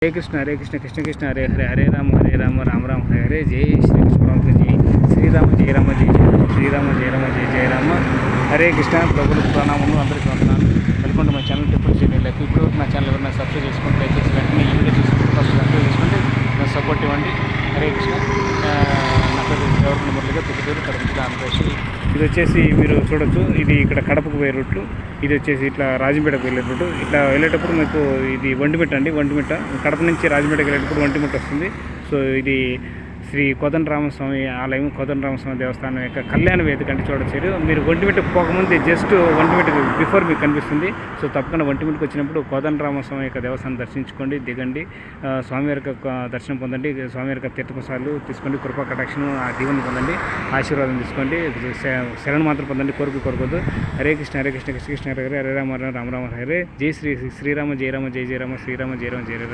హరే కృష్ణ కృష్ణ కృష్ణ హరే హరే హరే రామ రామ రామ హరే హరే జై శ్రీకృష్ణ జై శ్రీరామ జయ రామ జయ శ్రీరామ జయ రామ జయ జయ రామ హరే కృష్ణ ప్రభులకు ప్రణామములు అందరికీ వందనాలు. Welcome to my channel temple journey life. ఇప్పుడు నా ఛానల్ ఎవరైనా సబ్స్క్రైబ్ చేసుకుంటే దయచేసి వెంటనే ఈ వీడియో చూసి ఫస్ట్ సబ్స్క్రైబ్ చేసుకుంటే నాకు సపోర్ట్ ఇవ్వండి. హరే కృష్ణ. నా పేరు దేవరకొండ మురళిగా తిరుపతి కడప ఆంధ్రప్రదేశ్. ఇది వచ్చేసి మీరు చూడొచ్చు, ఇది ఇక్కడ కడపకు పోయే రూట్లు. ఇది వచ్చేసి ఇట్లా రాజంపేటకు వెళ్ళే రూటు. ఇట్లా వెళ్ళేటప్పుడు మీకు ఇది ఒంటిమిట్ట అండి. ఒంటిమిట్ట కడప నుంచి రాజంపేటకు వెళ్ళేటప్పుడు ఒంటిమిట్ట వస్తుంది. సో ఇది శ్రీ కోదండరామస్వామి ఆలయం, కోదండరామస్వామి దేవస్థానం యొక్క కళ్యాణ వేదిక అంటే చూడొచ్చు. మీరు ఒంటిమిట్టకు పోకముందు జస్ట్ ఒంటిమిట్టకు బిఫోర్ మీకు కనిపిస్తుంది. సో తప్పకుండా ఒంటిమిట్టకు వచ్చినప్పుడు కోదండరామస్వామి యొక్క దేవస్థానం దర్శించుకోండి, దిగండి, స్వామివారి యొక్క దర్శనం పొందండి, స్వామివారి యొక్క తీర్థప్రసాదాలు తీసుకోండి, కృపా కటాక్షను ఆ దీవెని పొందండి, ఆశీర్వాదం తీసుకోండి, శరణు మాత్రం పొందండి, కోరుకోదు. హరే కృష్ణ హరే కృష్ణ కృష్ణ కృష్ణ హరే హరే హరే రామ రామ రామ హరే జై శ్రీరామ జయ రామ జయ జయ రామ శ్రీరామ జయ రామ జయ రామ.